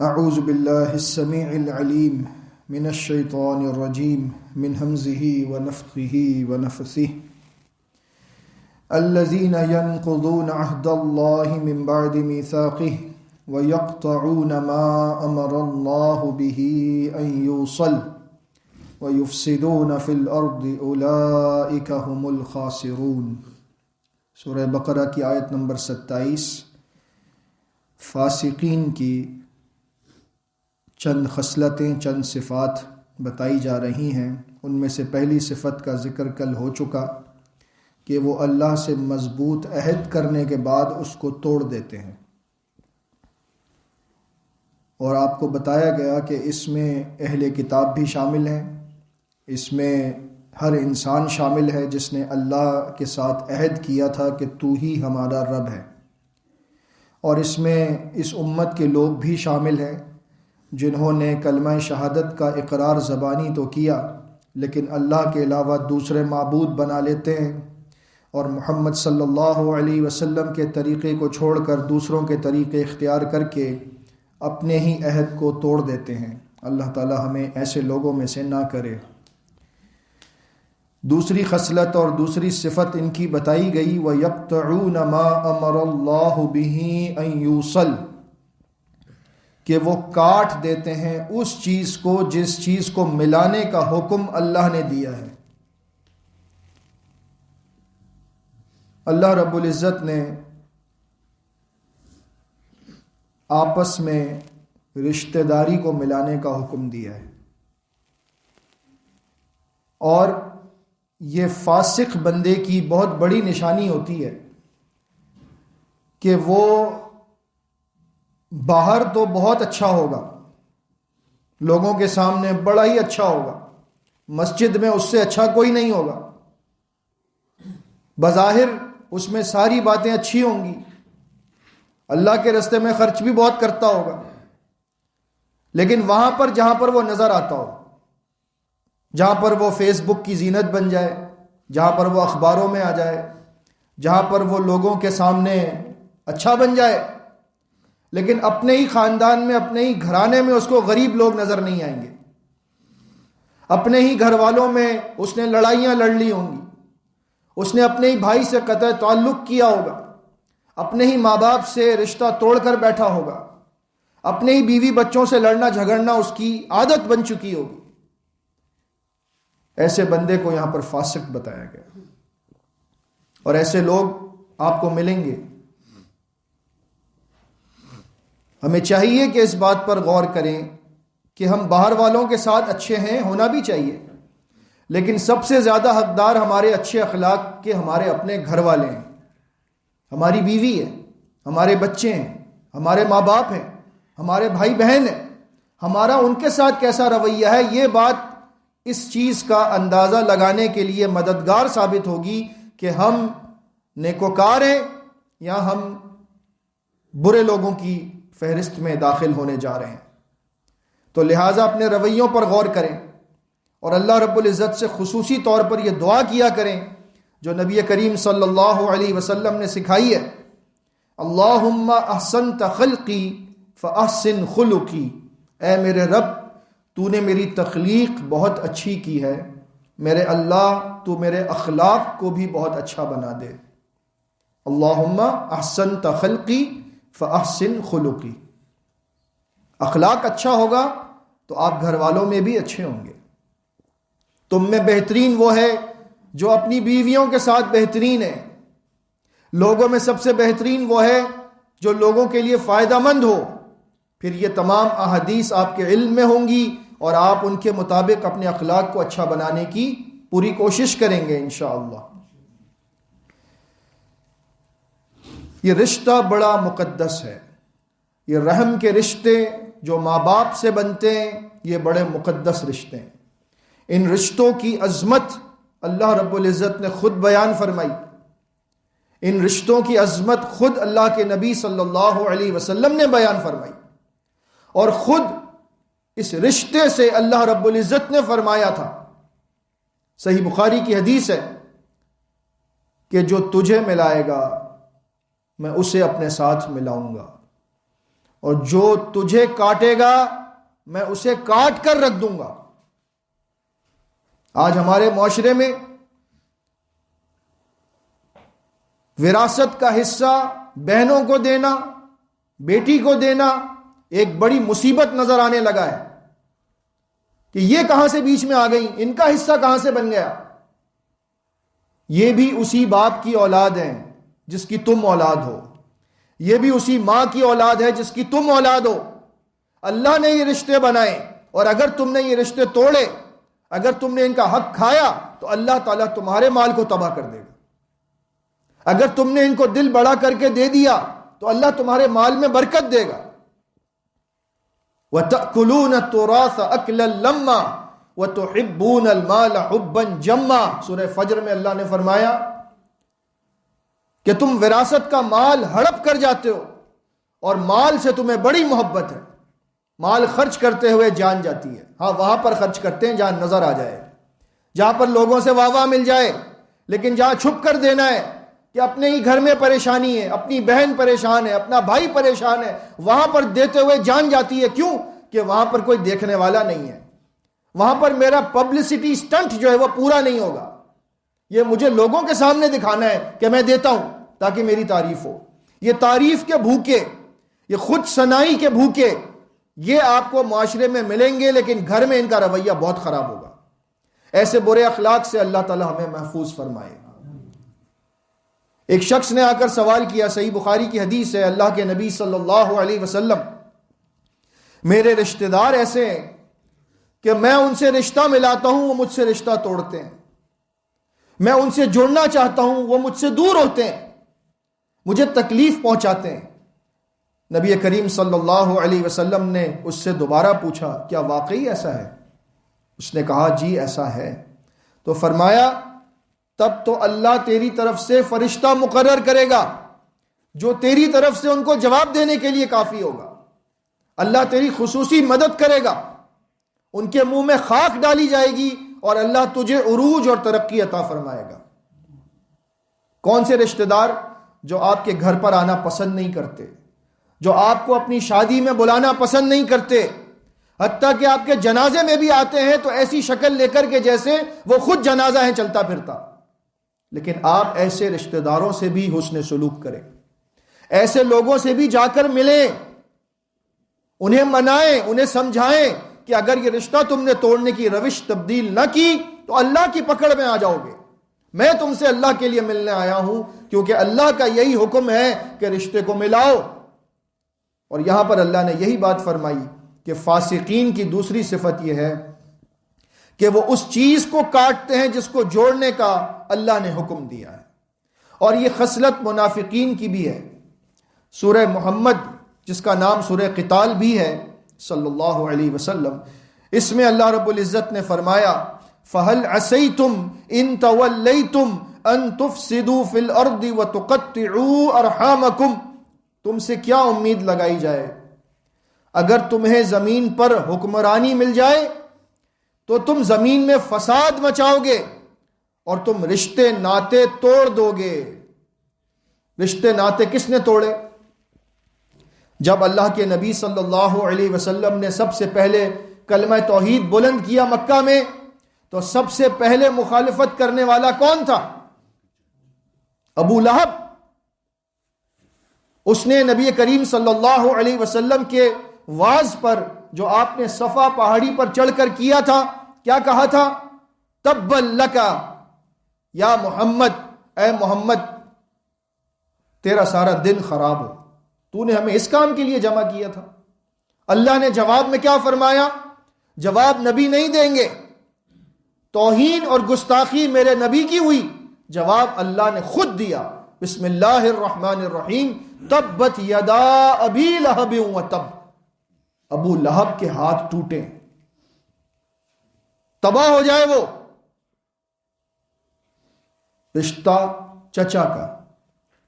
اعوذ باللہ السمیع العلیم من الشیطان الرجیم من ہمزہ ونفخہ ونفثہ الذین ينقضون عہد اللہ من بعد میثاقہ ویقطعون ما امر اللہ بہ ان یوصل ویفسدون فی الارض اولئک هم الخاسرون۔ سورہ بقرہ کی آیت نمبر 27 فاسقین کی چند خصلتیں، چند صفات بتائی جا رہی ہیں۔ ان میں سے پہلی صفت کا ذکر کل ہو چکا کہ وہ اللہ سے مضبوط عہد کرنے کے بعد اس کو توڑ دیتے ہیں، اور آپ کو بتایا گیا کہ اس میں اہل کتاب بھی شامل ہیں، اس میں ہر انسان شامل ہے جس نے اللہ کے ساتھ عہد کیا تھا کہ تو ہی ہمارا رب ہے، اور اس میں اس امت کے لوگ بھی شامل ہیں جنہوں نے کلمہ شہادت کا اقرار زبانی تو کیا لیکن اللہ کے علاوہ دوسرے معبود بنا لیتے ہیں، اور محمد صلی اللہ علیہ وسلم کے طریقے کو چھوڑ کر دوسروں کے طریقے اختیار کر کے اپنے ہی عہد کو توڑ دیتے ہیں۔ اللہ تعالی ہمیں ایسے لوگوں میں سے نہ کرے۔ دوسری خصلت اور دوسری صفت ان کی بتائی گئی، وَيَقْطَعُونَ مَا أَمَرَ اللَّهُ بِهِ أَن يُوصَلَ، کہ وہ کاٹ دیتے ہیں اس چیز کو جس چیز کو ملانے کا حکم اللہ نے دیا ہے۔ اللہ رب العزت نے آپس میں رشتہ داری کو ملانے کا حکم دیا ہے، اور یہ فاسق بندے کی بہت بڑی نشانی ہوتی ہے کہ وہ باہر تو بہت اچھا ہوگا، لوگوں کے سامنے بڑا ہی اچھا ہوگا، مسجد میں اس سے اچھا کوئی نہیں ہوگا، بظاہر اس میں ساری باتیں اچھی ہوں گی، اللہ کے راستے میں خرچ بھی بہت کرتا ہوگا، لیکن وہاں پر جہاں پر وہ نظر آتا ہو، جہاں پر وہ فیس بک کی زینت بن جائے، جہاں پر وہ اخباروں میں آ جائے، جہاں پر وہ لوگوں کے سامنے اچھا بن جائے، لیکن اپنے ہی خاندان میں، اپنے ہی گھرانے میں اس کو غریب لوگ نظر نہیں آئیں گے، اپنے ہی گھر والوں میں اس نے لڑائیاں لڑ لی ہوں گی، اس نے اپنے ہی بھائی سے قطع تعلق کیا ہوگا، اپنے ہی ماں باپ سے رشتہ توڑ کر بیٹھا ہوگا، اپنے ہی بیوی بچوں سے لڑنا جھگڑنا اس کی عادت بن چکی ہوگی۔ ایسے بندے کو یہاں پر فاسق بتایا گیا، اور ایسے لوگ آپ کو ملیں گے۔ ہمیں چاہیے کہ اس بات پر غور کریں کہ ہم باہر والوں کے ساتھ اچھے ہیں، ہونا بھی چاہیے، لیکن سب سے زیادہ حقدار ہمارے اچھے اخلاق کے ہمارے اپنے گھر والے ہیں، ہماری بیوی ہے، ہمارے بچے ہیں، ہمارے ماں باپ ہیں، ہمارے بھائی بہن ہیں۔ ہمارا ان کے ساتھ کیسا رویہ ہے، یہ بات اس چیز کا اندازہ لگانے کے لیے مددگار ثابت ہوگی کہ ہم نیکوکار ہیں یا ہم برے لوگوں کی فہرست میں داخل ہونے جا رہے ہیں۔ تو لہٰذا اپنے رویوں پر غور کریں، اور اللہ رب العزت سے خصوصی طور پر یہ دعا کیا کریں جو نبی کریم صلی اللہ علیہ وسلم نے سکھائی ہے، اللہم احسنت خلقی فاحسن خلقی، اے میرے رب تو نے میری تخلیق بہت اچھی کی ہے، میرے اللہ تو میرے اخلاق کو بھی بہت اچھا بنا دے۔ اللہم احسنت خلقی فاحسن خلقی، اخلاق اچھا ہوگا تو آپ گھر والوں میں بھی اچھے ہوں گے۔ تم میں بہترین وہ ہے جو اپنی بیویوں کے ساتھ بہترین ہے، لوگوں میں سب سے بہترین وہ ہے جو لوگوں کے لیے فائدہ مند ہو۔ پھر یہ تمام احادیث آپ کے علم میں ہوں گی، اور آپ ان کے مطابق اپنے اخلاق کو اچھا بنانے کی پوری کوشش کریں گے انشاءاللہ۔ یہ رشتہ بڑا مقدس ہے، یہ رحم کے رشتے جو ماں باپ سے بنتے ہیں یہ بڑے مقدس رشتے ہیں۔ ان رشتوں کی عظمت اللہ رب العزت نے خود بیان فرمائی، ان رشتوں کی عظمت خود اللہ کے نبی صلی اللہ علیہ وسلم نے بیان فرمائی، اور خود اس رشتے سے اللہ رب العزت نے فرمایا تھا، صحیح بخاری کی حدیث ہے کہ جو تجھے ملائے گا میں اسے اپنے ساتھ ملاؤں گا، اور جو تجھے کاٹے گا میں اسے کاٹ کر رکھ دوں گا۔ آج ہمارے معاشرے میں وراثت کا حصہ بہنوں کو دینا، بیٹی کو دینا ایک بڑی مصیبت نظر آنے لگا ہے کہ یہ کہاں سے بیچ میں آ گئی، ان کا حصہ کہاں سے بن گیا۔ یہ بھی اسی باپ کی اولاد ہے جس کی تم اولاد ہو، یہ بھی اسی ماں کی اولاد ہے جس کی تم اولاد ہو۔ اللہ نے یہ رشتے بنائے، اور اگر تم نے یہ رشتے توڑے، اگر تم نے ان کا حق کھایا تو اللہ تعالیٰ تمہارے مال کو تباہ کر دے گا۔ اگر تم نے ان کو دل بڑا کر کے دے دیا تو اللہ تمہارے مال میں برکت دے گا۔ وَتَأْكُلُونَ التُّرَاثَ أَكْلًا لَمًّا وَتُحِبُّونَ الْمَالَ حُبًّا جَمًّا۔ سورہ فجر میں اللہ نے فرمایا کہ تم وراثت کا مال ہڑپ کر جاتے ہو، اور مال سے تمہیں بڑی محبت ہے۔ مال خرچ کرتے ہوئے جان جاتی ہے، ہاں وہاں پر خرچ کرتے ہیں جہاں نظر آ جائے، جہاں پر لوگوں سے واہ واہ مل جائے، لیکن جہاں چھپ کر دینا ہے کہ اپنے ہی گھر میں پریشانی ہے، اپنی بہن پریشان ہے، اپنا بھائی پریشان ہے، وہاں پر دیتے ہوئے جان جاتی ہے۔ کیوں؟ کہ وہاں پر کوئی دیکھنے والا نہیں ہے، وہاں پر میرا پبلسٹی سٹنٹ جو ہے وہ پورا نہیں ہوگا۔ یہ مجھے لوگوں کے سامنے دکھانا ہے کہ میں دیتا ہوں تاکہ میری تعریف ہو۔ یہ تعریف کے بھوکے، یہ خود ثنائی کے بھوکے، یہ آپ کو معاشرے میں ملیں گے، لیکن گھر میں ان کا رویہ بہت خراب ہوگا۔ ایسے برے اخلاق سے اللہ تعالی ہمیں محفوظ فرمائے۔ ایک شخص نے آ کر سوال کیا، صحیح بخاری کی حدیث ہے، اللہ کے نبی صلی اللہ علیہ وسلم، میرے رشتہ دار ایسے ہیں کہ میں ان سے رشتہ ملاتا ہوں، وہ مجھ سے رشتہ توڑتے ہیں، میں ان سے جڑنا چاہتا ہوں، وہ مجھ سے دور ہوتے ہیں، مجھے تکلیف پہنچاتے ہیں۔ نبی کریم صلی اللہ علیہ وسلم نے اس سے دوبارہ پوچھا، کیا واقعی ایسا ہے؟ اس نے کہا جی ایسا ہے۔ تو فرمایا تب تو اللہ تیری طرف سے فرشتہ مقرر کرے گا جو تیری طرف سے ان کو جواب دینے کے لیے کافی ہوگا۔ اللہ تیری خصوصی مدد کرے گا، ان کے منہ میں خاک ڈالی جائے گی، اور اللہ تجھے عروج اور ترقی عطا فرمائے گا۔ کون سے رشتہ دار جو آپ کے گھر پر آنا پسند نہیں کرتے، جو آپ کو اپنی شادی میں بلانا پسند نہیں کرتے، حتیٰ کہ آپ کے جنازے میں بھی آتے ہیں تو ایسی شکل لے کر کے جیسے وہ خود جنازہ ہے چلتا پھرتا۔ لیکن آپ ایسے رشتہ داروں سے بھی حسن سلوک کریں، ایسے لوگوں سے بھی جا کر ملیں، انہیں منائیں، انہیں سمجھائیں کہ اگر یہ رشتہ تم نے توڑنے کی روش تبدیل نہ کی تو اللہ کی پکڑ میں آ جاؤ گے۔ میں تم سے اللہ کے لیے ملنے آیا ہوں، کیونکہ اللہ کا یہی حکم ہے کہ رشتے کو ملاؤ۔ اور یہاں پر اللہ نے یہی بات فرمائی کہ فاسقین کی دوسری صفت یہ ہے کہ وہ اس چیز کو کاٹتے ہیں جس کو جوڑنے کا اللہ نے حکم دیا ہے، اور یہ خصلت منافقین کی بھی ہے۔ سورہ محمد جس کا نام سورہ قتال بھی ہے صلی اللہ علیہ وسلم، اس میں اللہ رب العزت نے فرمایا فَهَلْ عَسَيْتُمْ إِن تَوَلَّيْتُمْ أَن تُفْسِدُوا فِي الْأَرْضِ وَتُقَطِّعُوا أَرْحَامَكُمْ۔ تم سے کیا امید لگائی جائے، اگر تمہیں زمین پر حکمرانی مل جائے تو تم زمین میں فساد مچاؤ گے اور تم رشتے ناطے توڑ دو گے۔ رشتے ناطے کس نے توڑے؟ جب اللہ کے نبی صلی اللہ علیہ وسلم نے سب سے پہلے کلمہ توحید بلند کیا مکہ میں، تو سب سے پہلے مخالفت کرنے والا کون تھا؟ ابو لہب۔ اس نے نبی کریم صلی اللہ علیہ وسلم کے واز پر جو آپ نے صفا پہاڑی پر چڑھ کر کیا تھا، کیا کہا تھا؟ تبّ لکا یا محمد، اے محمد تیرا سارا دن خراب ہو، تو نے ہمیں اس کام کے لیے جمع کیا تھا۔ اللہ نے جواب میں کیا فرمایا؟ جواب نبی نہیں دیں گے، توہین اور گستاخی میرے نبی کی ہوئی، جواب اللہ نے خود دیا۔ بسم اللہ الرحمن الرحیم، تبت یدا ابی لہب وتب۔ ابو لہب کے ہاتھ ٹوٹے، تباہ ہو جائے وہ۔ رشتہ چچا کا،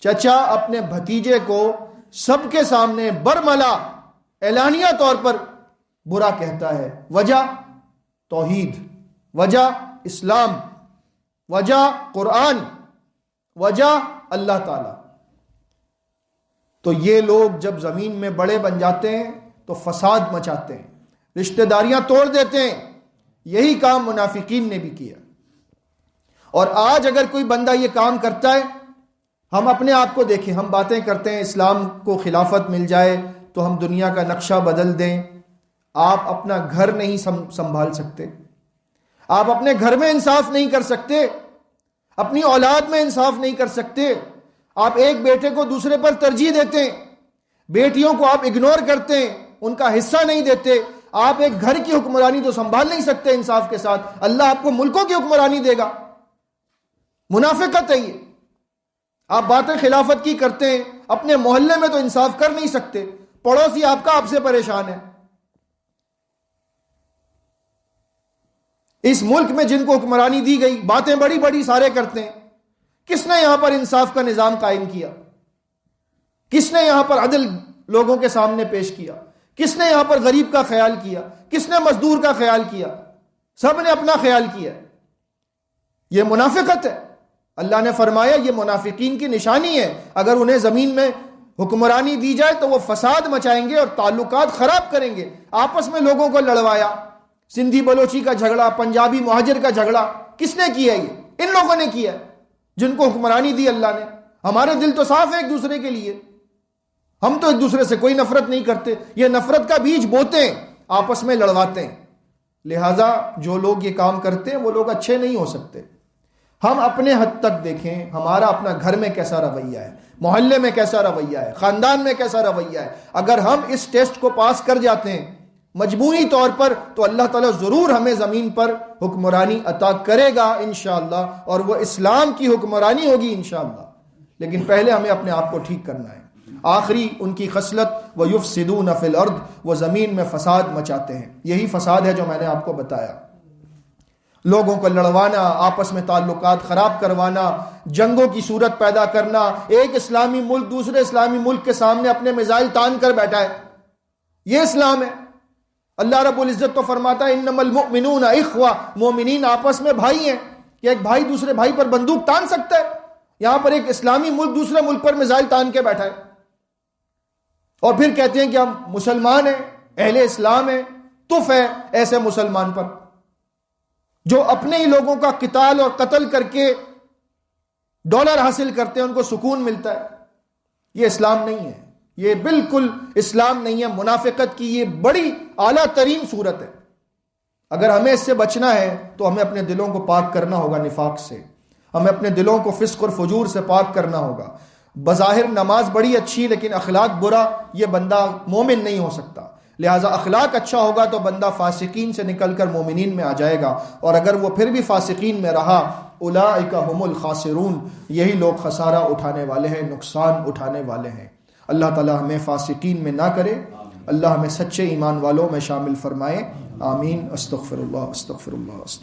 چچا اپنے بھتیجے کو سب کے سامنے برملا اعلانیہ طور پر برا کہتا ہے۔ وجہ توحید، وجہ اسلام، وجہ قرآن، وجہ اللہ تعالی۔ تو یہ لوگ جب زمین میں بڑے بن جاتے ہیں تو فساد مچاتے ہیں، رشتہ داریاں توڑ دیتے ہیں۔ یہی کام منافقین نے بھی کیا۔ اور آج اگر کوئی بندہ یہ کام کرتا ہے، ہم اپنے آپ کو دیکھیں، ہم باتیں کرتے ہیں اسلام کو خلافت مل جائے تو ہم دنیا کا نقشہ بدل دیں۔ آپ اپنا گھر نہیں سنبھال سکتے، آپ اپنے گھر میں انصاف نہیں کر سکتے، اپنی اولاد میں انصاف نہیں کر سکتے۔ آپ ایک بیٹے کو دوسرے پر ترجیح دیتے ہیں، بیٹیوں کو آپ اگنور کرتے ہیں، ان کا حصہ نہیں دیتے۔ آپ ایک گھر کی حکمرانی تو سنبھال نہیں سکتے انصاف کے ساتھ، اللہ آپ کو ملکوں کی حکمرانی دے گا۔ منافقت ہے یہ۔ آپ باتیں خلافت کی کرتے ہیں، اپنے محلے میں تو انصاف کر نہیں سکتے، پڑوسی آپ کا آپ سے پریشان ہے۔ اس ملک میں جن کو حکمرانی دی گئی، باتیں بڑی بڑی سارے کرتے ہیں۔ کس نے یہاں پر انصاف کا نظام قائم کیا؟ کس نے یہاں پر عدل لوگوں کے سامنے پیش کیا؟ کس نے یہاں پر غریب کا خیال کیا؟ کس نے مزدور کا خیال کیا؟ سب نے اپنا خیال کیا۔ یہ منافقت ہے۔ اللہ نے فرمایا یہ منافقین کی نشانی ہے، اگر انہیں زمین میں حکمرانی دی جائے تو وہ فساد مچائیں گے اور تعلقات خراب کریں گے۔ آپس میں لوگوں کو لڑوایا، سندھی بلوچی کا جھگڑا، پنجابی مہاجر کا جھگڑا، کس نے کیا؟ یہ ان لوگوں نے کیا جن کو حکمرانی دی اللہ نے۔ ہمارے دل تو صاف ہے ایک دوسرے کے لیے، ہم تو ایک دوسرے سے کوئی نفرت نہیں کرتے، یہ نفرت کا بیج بوتے ہیں، آپس میں لڑواتے ہیں۔ لہٰذا جو لوگ یہ کام کرتے ہیں وہ لوگ اچھے نہیں ہو سکتے۔ ہم اپنے حد تک دیکھیں، ہمارا اپنا گھر میں کیسا رویہ ہے، محلے میں کیسا رویہ ہے، خاندان میں کیسا رویہ ہے۔ اگر ہم اس ٹیسٹ کو پاس کر جاتے ہیں مجموعی طور پر تو اللہ تعالیٰ ضرور ہمیں زمین پر حکمرانی عطا کرے گا انشاءاللہ، اور وہ اسلام کی حکمرانی ہوگی انشاءاللہ۔ لیکن پہلے ہمیں اپنے آپ کو ٹھیک کرنا ہے۔ آخری ان کی خصلت وَيُفْسِدُونَ فِي الْأَرْضِ، وہ زمین میں فساد مچاتے ہیں۔ یہی فساد ہے جو میں نے آپ کو بتایا، لوگوں کو لڑوانا، آپس میں تعلقات خراب کروانا، جنگوں کی صورت پیدا کرنا۔ ایک اسلامی ملک دوسرے اسلامی ملک کے سامنے اپنے میزائل تان کر بیٹھا ہے، یہ اسلام ہے۔ اللہ رب العزت تو فرماتا ہے انما المؤمنون اخوہ، مومنین آپس میں بھائی ہیں۔ کہ ایک بھائی دوسرے بھائی پر بندوق تان سکتا ہے؟ یہاں پر ایک اسلامی ملک دوسرے ملک پر میزائل تان کے بیٹھا ہے، اور پھر کہتے ہیں کہ ہم مسلمان ہیں، اہل اسلام ہیں۔ تف ہے ایسے مسلمان پر جو اپنے ہی لوگوں کا قتال اور قتل کر کے ڈالر حاصل کرتے ہیں، ان کو سکون ملتا ہے۔ یہ اسلام نہیں ہے، یہ بالکل اسلام نہیں ہے۔ منافقت کی یہ بڑی اعلیٰ ترین صورت ہے۔ اگر ہمیں اس سے بچنا ہے تو ہمیں اپنے دلوں کو پاک کرنا ہوگا نفاق سے، ہمیں اپنے دلوں کو فسق اور فجور سے پاک کرنا ہوگا۔ بظاہر نماز بڑی اچھی لیکن اخلاق برا، یہ بندہ مومن نہیں ہو سکتا۔ لہٰذا اخلاق اچھا ہوگا تو بندہ فاسقین سے نکل کر مومنین میں آ جائے گا، اور اگر وہ پھر بھی فاسقین میں رہا، اولئک هم الخاسرون، یہی لوگ خسارہ اٹھانے والے ہیں، نقصان اٹھانے والے ہیں۔ اللہ تعالی ہمیں فاسقین میں نہ کرے، اللہ ہمیں سچے ایمان والوں میں شامل فرمائے۔ آمین۔ استغفر اللہ استغفر اللہ استغفر